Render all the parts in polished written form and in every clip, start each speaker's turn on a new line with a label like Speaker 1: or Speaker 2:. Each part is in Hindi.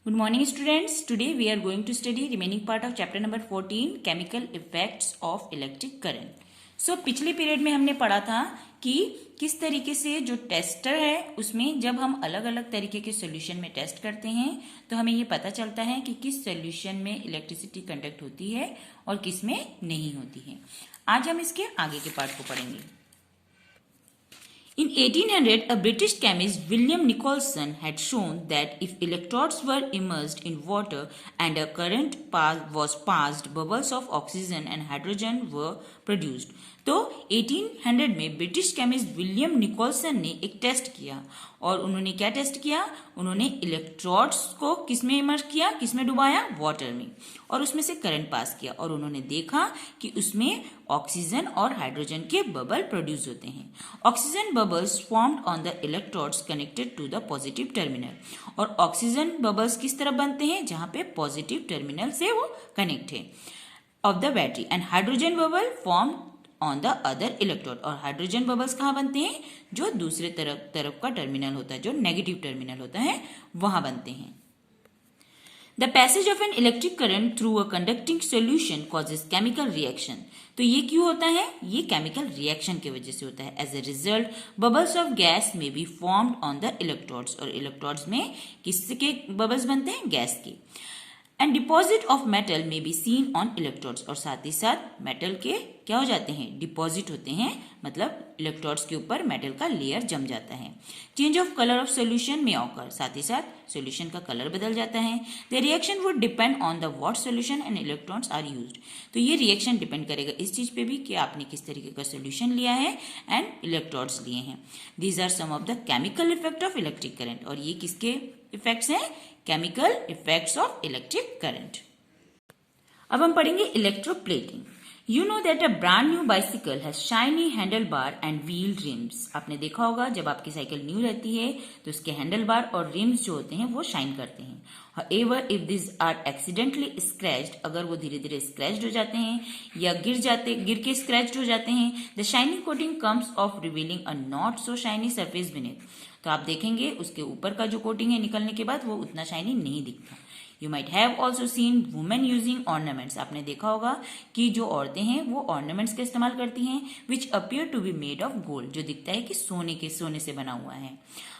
Speaker 1: Good morning students. Today we are going to study remaining part of chapter number 14 chemical effects of electric current. So पिछले पीरियड में हमने पढ़ा था कि किस तरीके से जो टेस्टर है उसमें जब हम अलग अलग तरीके के सॉल्यूशन में टेस्ट करते हैं तो हमें ये पता चलता है कि किस सॉल्यूशन में इलेक्ट्रिसिटी कंडक्ट होती है और किस में नहीं होती है। आज हम इसके आगे के पार्ट को पढ़ेंगे। In 1800, a British chemist William Nicholson had shown that if electrodes were immersed in water and a current was passed, bubbles of oxygen and hydrogen were produced. तो 1800 में ब्रिटिश केमिस्ट विलियम निकोलसन ने एक टेस्ट किया और उन्होंने क्या टेस्ट किया, उन्होंने इलेक्ट्रोड्स को किसमें इमर्स किया, किसमें डुबाया, वाटर में, और उसमें से करंट पास किया और उन्होंने देखा कि उसमें ऑक्सीजन और हाइड्रोजन के बबल प्रोड्यूस होते हैं। Oxygen bubbles formed on the electrodes connected to the positive terminal, और ऑक्सीजन बबल्स किस तरफ बनते हैं, जहां पे पॉजिटिव टर्मिनल से वो कनेक्ट है of the battery, and hydrogen bubble form on the other electrode, और हाइड्रोजन बबल्स कहाँ बनते हैं, जो दूसरे तरफ का टर्मिनल होता है, जो नेगेटिव टर्मिनल होता है, वहां बनते हैं। The passage of an electric current through a conducting solution causes chemical reaction. तो ये क्यों होता है, ये केमिकल रिएक्शन की वजह से होता है। As a result, bubbles of gas may be formed on the electrodes, और इलेक्ट्रोड्स में किसके बबल्स बनते हैं, गैस के। एंड डिपॉजिट ऑफ मेटल में बी सीन ऑन इलेक्ट्रोड्स, और साथ ही साथ मेटल के क्या हो जाते हैं, डिपॉजिट होते हैं, मतलब इलेक्ट्रोड्स के ऊपर मेटल का लेयर जम जाता है। Change of colour of solution में ऑकर, साथ ही साथ सोल्यूशन का कलर बदल जाता है। The reaction would depend on the what solution and electrons are used, तो ये रिएक्शन डिपेंड करेगा इस चीज पे भी कि आपने किस तरीके का सोल्यूशन लिया है एंड इलेक्ट्रोड्स लिए हैं। These are some of the chemical effect of electric current, और ये किसके इफेक्ट्स हैं, chemical effects of electric current. अब हम पढ़ेंगे electroplating. You know that a brand new bicycle has shiny handlebar and wheel rims. आपने देखा होगा जब आपकी साइकिल न्यू रहती है तो उसके हैंडल बार और रिम्स जो होते हैं वो शाइन करते हैं। However, if these are accidentally scratched, अगर वो धीरे धीरे स्क्रैच्ड हो जाते हैं या गिर के स्क्रैच्ड हो जाते हैं, the shiny coating comes off revealing a not so shiny surface beneath. तो आप देखेंगे उसके ऊपर का जो कोटिंग है निकलने के बाद वो उतना शाइनी नहीं दिखता। You might have also seen women using ornaments. आपने देखा होगा कि जो औरतें हैं वो ornaments का इस्तेमाल करती हैं, which appear to be made of gold, जो दिखता है कि सोने से बना हुआ है।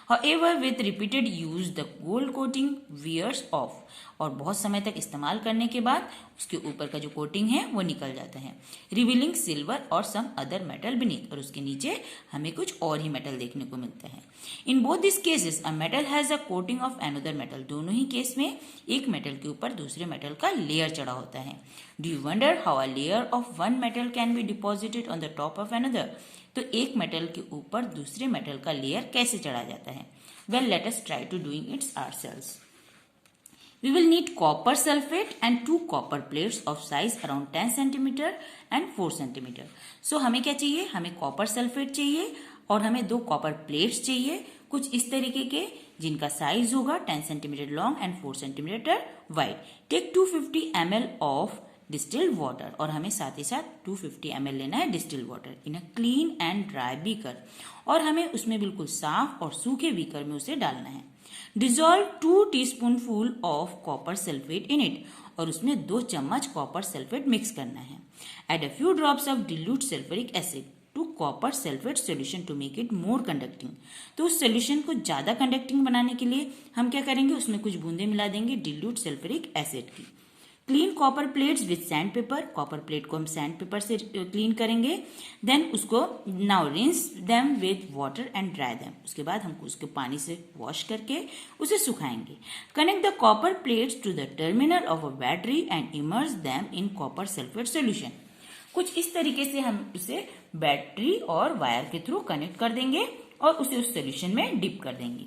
Speaker 1: However, with repeated use, the gold coating wears off, और बहुत समय तक इस्तेमाल करने के बाद उसके ऊपर का जो कोटिंग है वो निकल जाता है। रिवीलिंग सिल्वर और सम अदर मेटल बीनीथ, और उसके नीचे हमें कुछ और ही मेटल देखने को मिलता है। In both this cases a metal has a coating of another metal, दोनों ही केस में एक मेटल के ऊपर दूसरे मेटल का लेयर चढ़ा होता है। Do you wonder how a layer of one metal can be deposited on the top of another, तो एक मेटल के ऊपर दूसरे मेटल का लेयर कैसे चढ़ा जाता है। Well, let us try to doing its ourselves. We will need copper sulfate and 2 copper plates of size around 10 cm and 4 cm. So हमें क्या चाहिए, हमें copper sulfate चाहिए और हमें 2 copper plates चाहिए, कुछ इस तरीके के जिनका साइज होगा 10 cm long and 4 cm wide. Take 250 ml of distilled water, और हमें साथ ही साथ 250 ml लेना है distilled water in a clean and dry beaker, और हमें उसमें बिल्कुल साफ और सूखे बीकर में उसे डालना है। Dissolve 2 teaspoonful of copper sulphate in it, और उसमें 2 चम्मच कॉपर सल्फेट मिक्स करना है। Add a few drops of dilute sulphuric acid to copper sulphate solution to make it more conducting, तो उस सोल्यूशन को ज्यादा कंडक्टिंग बनाने के लिए हम क्या करेंगे, उसमें कुछ बूंदे मिला देंगे डिल्यूट सल्फ्यूरिक एसिड की। Clean copper plates with sandpaper, copper plate को हम सैंड पेपर से क्लीन करेंगे। देन उसको now rinse them with water and dry them, उसके बाद हम उसको पानी से वॉश करके उसे सुखाएंगे। Connect the copper plates to the terminal of a battery and immerse them in copper sulphate solution, कुछ इस तरीके से हम उसे बैटरी और वायर के थ्रू कनेक्ट कर देंगे और उसे उस सोल्यूशन में डिप कर देंगे।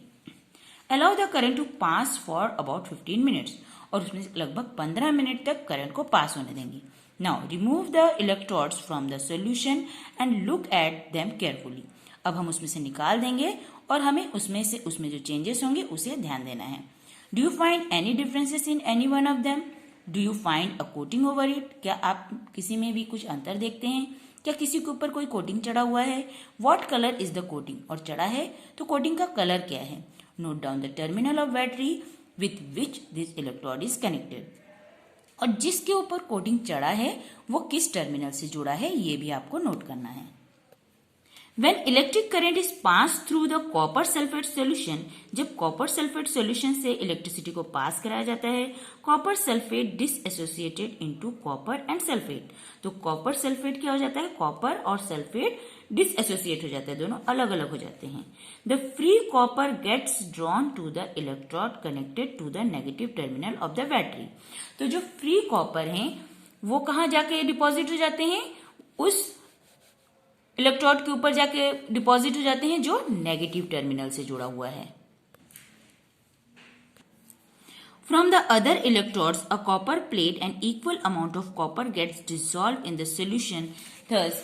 Speaker 1: Allow the current to pass for about 15 minutes, और उसमें लगभग 15 मिनट तक करंट को पास होने देंगे। Now remove the electrodes from the solution and look at them carefully, अब हम उसमें से निकाल देंगे और हमें उसमें जो चेंजेस होंगे उसे ध्यान देना है। Do you find any differences in any one of them, do you find a coating over it, क्या आप किसी में भी कुछ अंतर देखते हैं, क्या किसी के ऊपर कोई कोटिंग चढ़ा हुआ है। What colour is the coating, और चढ़ा है तो कोटिंग का कलर क्या है। Note down the terminal of battery with which this electrode is connected. और जिसके ऊपर कोटिंग चढ़ा है वो किस टर्मिनल से जुड़ा है ये भी आपको नोट करना है. When electric current is passed through the copper sulfate solution, जब कॉपर सल्फेट सोल्यूशन से इलेक्ट्रिसिटी को पास कराया जाता है, copper sulphate dissociated into copper and sulphate. तो कॉपर सल्फेट क्या हो जाता है, कॉपर और सल्फेट डिसएसोसिएट हो जाता है, दोनों अलग अलग हो जाते हैं. The free copper gets drawn to the electrode connected to the negative terminal of the battery. तो जो फ्री कॉपर हैं वो कहाँ जाके डिपॉजिट हो जाते हैं, उस इलेक्ट्रोड के ऊपर जाके डिपॉजिट हो जाते हैं जो नेगेटिव टर्मिनल से जुड़ा हुआ है. From the other electrodes, a copper plate and equal amount of copper gets dissolved in the solution. Thus,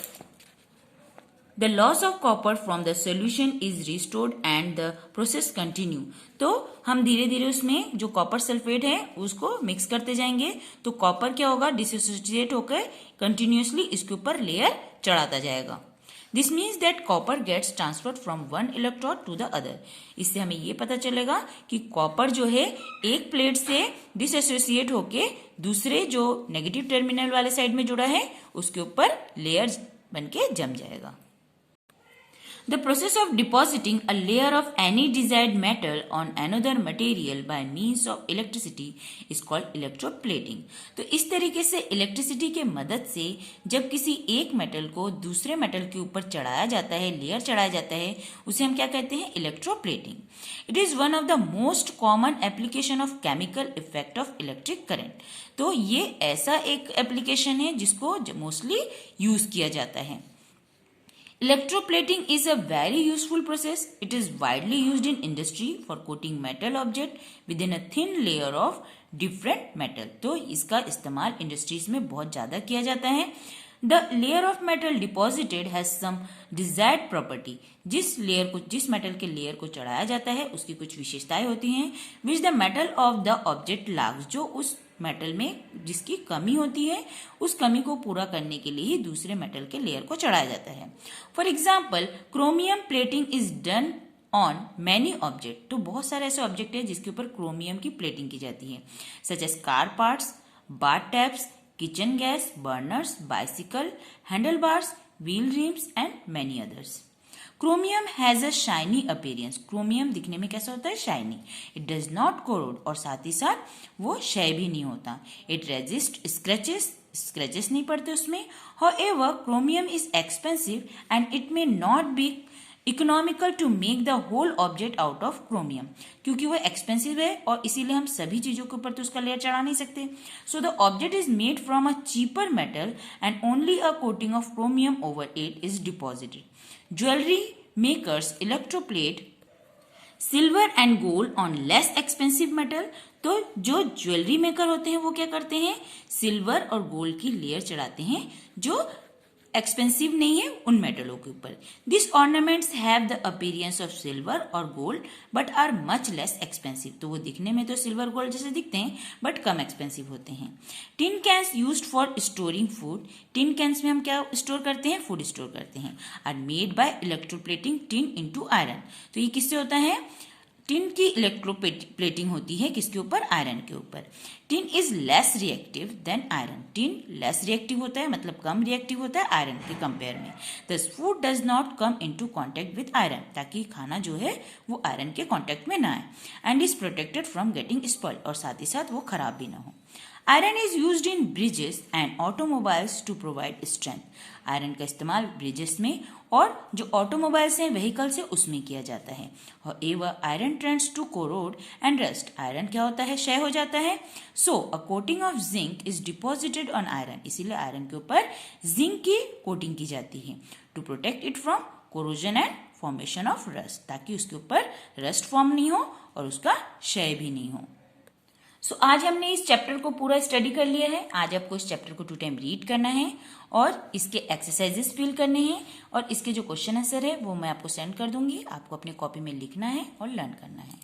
Speaker 1: the loss of copper from the solution is restored and the process continue. तो हम धीरे धीरे उसमें जो कॉपर सल्फेट है उसको मिक्स करते जाएंगे तो कॉपर क्या होगा, डिसोसिएट होकर कंटिन्यूअसली इसके ऊपर लेयर चढ़ाता जाएगा. This means that copper gets transferred from one electrode to the other. इससे हमें ये पता चलेगा कि कॉपर जो है एक प्लेट से डिसएसोसिएट होके दूसरे जो नेगेटिव टर्मिनल वाले साइड में जुड़ा है उसके ऊपर लेयर बनके जम जाएगा. The process of depositing a layer of any desired metal on another material by means of electricity is called electroplating. तो इस तरीके से इलेक्ट्रिसिटी के मदद से जब किसी एक मेटल को दूसरे मेटल के ऊपर चढ़ाया जाता है, लेयर चढ़ाया जाता है, उसे हम क्या कहते हैं, electroplating. It is one of the most common application of chemical effect of electric current. तो ये ऐसा एक एप्लीकेशन है जिसको मोस्टली यूज किया जाता है. Electroplating is a very useful process. It is widely used in industry for coating metal object within a thin layer of different metal. तो इसका इस्तेमाल इंडस्ट्रीज में बहुत ज़्यादा किया जाता है. The layer of metal deposited has some desired property. जिस मेटल के लेयर को चढ़ाया जाता है उसकी कुछ विशेषताएं होती हैं. Which the metal of the object lacks. जो उस मेटल में जिसकी कमी होती है उस कमी को पूरा करने के लिए ही दूसरे मेटल के लेयर को चढ़ाया जाता है. For example, chromium plating is done on many object. तो बहुत सारे ऐसे ऑब्जेक्ट है जिसके ऊपर क्रोमियम की प्लेटिंग की जाती है, such as car parts, bath taps, kitchen gas burners, bicycle handle bars, wheel rims and many others. Chromium has a shiny appearance. Chromium दिखने में कैसा होता है, shiny. It does not corrode, और साथ ही साथ वो क्षय भी नहीं होता. इट रेजिस्ट स्क्रैचेस नहीं पड़ते उसमें. However, chromium is expensive and it may not be economical to make the whole object out of chromium. क्योंकि वो एक्सपेंसिव है और इसीलिए हम सभी चीजों के ऊपर तो उसका लेयर चढ़ा नहीं सकते. So the object is made from a cheaper metal and only a coating of chromium over it is deposited. Jewelry makers electroplate silver and gold on less expensive metal. तो जो ज्वेलरी मेकर होते हैं वो क्या करते हैं, सिल्वर और गोल्ड की लेयर चढ़ाते हैं जो एक्सपेंसिव नहीं है उन मेटलों के ऊपर. This ornaments have the appearance of silver और gold but are much less expensive. तो वो दिखने में तो सिल्वर गोल्ड जैसे दिखते हैं बट कम एक्सपेंसिव होते हैं. Tin cans used for storing food. Tin cans में हम क्या स्टोर करते हैं, फूड स्टोर करते हैं. Are made by electroplating tin into iron. तो ये किससे होता है, टिन की इलेक्ट्रोप्लेटिंग होती है किसके ऊपर, आयरन के ऊपर. Tin is less reactive than iron. Tin less reactive होता है, मतलब कम रिएक्टिव होता है आयरन के कंपेयर में. दस food does not come into contact with iron. ताकि खाना जो है वो आयरन के कांटेक्ट में ना आए. And is protected from getting spoiled, और साथ ही साथ वो खराब भी ना हो. Iron is used in bridges and automobiles to provide strength. Iron का इस्तेमाल ब्रिजेस में और जो ऑटोमोबाइल्स हैं व्हीकल से उसमें किया जाता है. और iron trends to corrode and rust. Iron क्या होता है, क्षय हो जाता है. So a coating of zinc is deposited on iron. इसीलिए आयरन के ऊपर जिंक की कोटिंग की जाती है to protect it from corrosion and formation of rust. ताकि उसके ऊपर रस्ट फॉर्म नहीं हो और उसका क्षय भी नहीं हो. सो आज हमने इस चैप्टर को पूरा स्टडी कर लिया है. आज आपको इस चैप्टर को 2 टाइम रीड करना है और इसके एक्सरसाइजेस फिल करने हैं और इसके जो क्वेश्चन आंसर है वो मैं आपको सेंड कर दूंगी. आपको अपनी कॉपी में लिखना है और लर्न करना है.